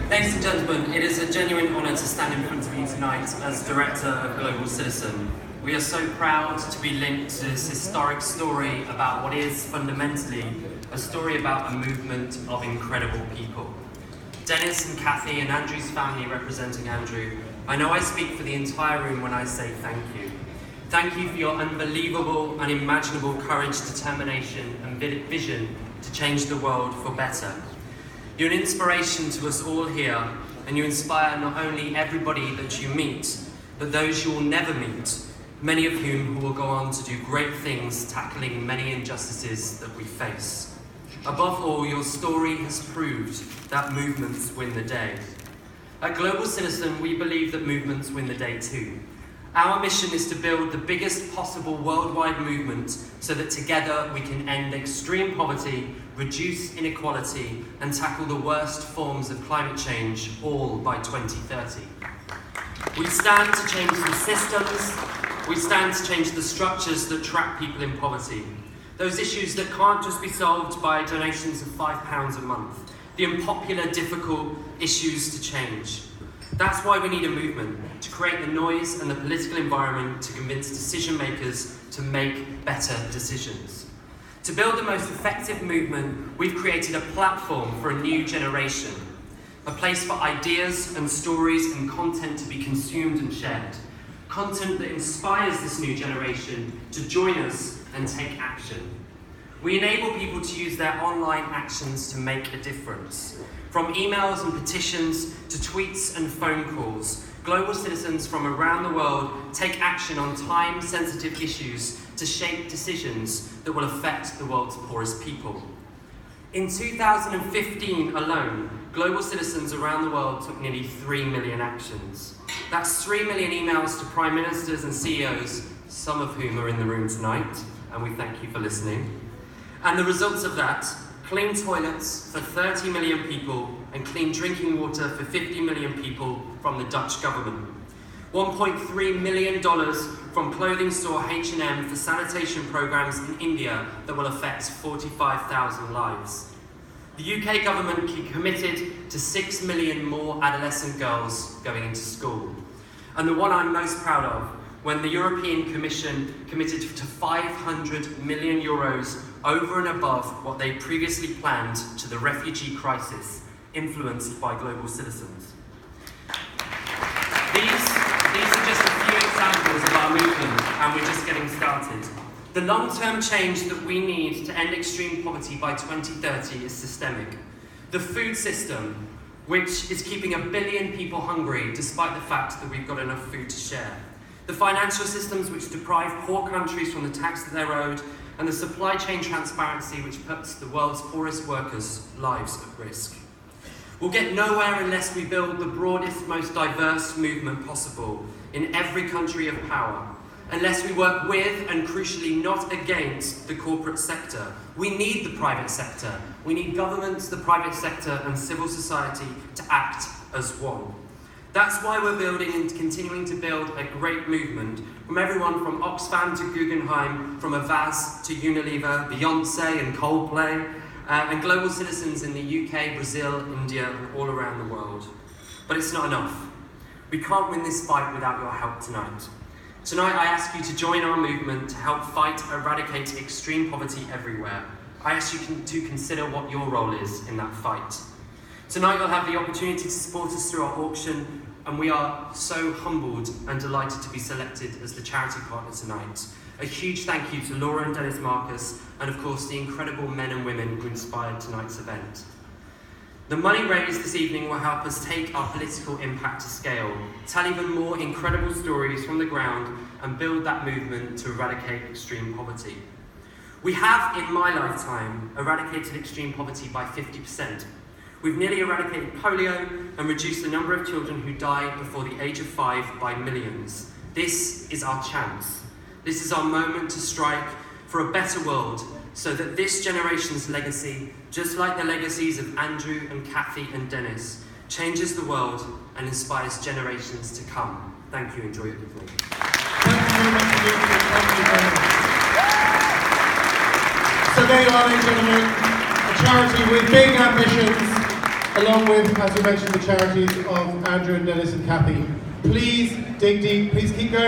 Ladies and gentlemen, it is a genuine honour to stand in front of you tonight as Director of Global Citizen. We are so proud to be linked to this historic story about what is fundamentally a story about a movement of incredible people. Dennis and Kathy and Andrew's family representing Andrew, I know I speak for the entire room when I say thank you. Thank you for your unbelievable, unimaginable courage, determination and vision to change the world for better. You're an inspiration to us all here, and you inspire not only everybody that you meet, but those you will never meet, many of whom will go on to do great things tackling many injustices that we face. Above all, your story has proved that movements win the day. At Global Citizen, we believe that movements win the day too. Our mission is to build the biggest possible worldwide movement so that together we can end extreme poverty, reduce inequality, and tackle the worst forms of climate change, all by 2030. We stand to change the systems, we stand to change the structures that trap people in poverty. Those issues that can't just be solved by donations of £5 a month. The unpopular, difficult issues to change. That's why we need a movement, to create the noise and the political environment to convince decision makers to make better decisions. To build the most effective movement, we've created a platform for a new generation, a place for ideas and stories and content to be consumed and shared. Content that inspires this new generation to join us and take action. We enable people to use their online actions to make a difference. From emails and petitions to tweets and phone calls, global citizens from around the world take action on time-sensitive issues to shape decisions that will affect the world's poorest people. In 2015 alone, global citizens around the world took nearly 3 million actions. That's 3 million emails to prime ministers and CEOs, some of whom are in the room tonight, and we thank you for listening. And the results of that: clean toilets for 30 million people and clean drinking water for 50 million people from the Dutch government. $1.3 million from clothing store H&M for sanitation programs in India that will affect 45,000 lives. The UK government committed to 6 million more adolescent girls going into school. And the one I'm most proud of, when the European Commission committed to 500 million euros over and above what they previously planned to the refugee crisis influenced by global citizens. These are just a few examples of our movement, and we're just getting started. The long-term change that we need to end extreme poverty by 2030 is systemic. The food system, which is keeping 1 billion people hungry despite the fact that we've got enough food to share. The financial systems which deprive poor countries from the tax that they're owed, and the supply chain transparency which puts the world's poorest workers' lives at risk. We'll get nowhere unless we build the broadest, most diverse movement possible in every country of power, unless we work with, and crucially not against, the corporate sector. We need the private sector. We need governments, the private sector and civil society to act as one. That's why we're building and continuing to build a great movement from everyone from Oxfam to Guggenheim, from Avaz to Unilever, Beyonce and Coldplay, and global citizens in the UK, Brazil, India, and all around the world. But it's not enough. We can't win this fight without your help tonight. Tonight I ask you to join our movement to help fight, eradicate extreme poverty everywhere. I ask you to consider what your role is in that fight. Tonight you'll have the opportunity to support us through our auction, and we are so humbled and delighted to be selected as the charity partner tonight. A huge thank you to Laura and Dennis Marcus, and of course the incredible men and women who inspired tonight's event. The money raised this evening will help us take our political impact to scale, tell even more incredible stories from the ground, and build that movement to eradicate extreme poverty. We have, in my lifetime, eradicated extreme poverty by 50%. We've nearly eradicated polio and reduced the number of children who die before the age of 5 by millions. This is our chance. This is our moment to strike for a better world, so that this generation's legacy, just like the legacies of Andrew and Kathy and Dennis, changes the world and inspires generations to come. Thank you, enjoy it with me. Thank you very much, Luke. Thank you very much. So there you are, ladies and gentlemen, a charity with big ambitions, along with, as we mentioned, the charities of Andrew and Dennis and Kathy. Please dig deep, please keep going.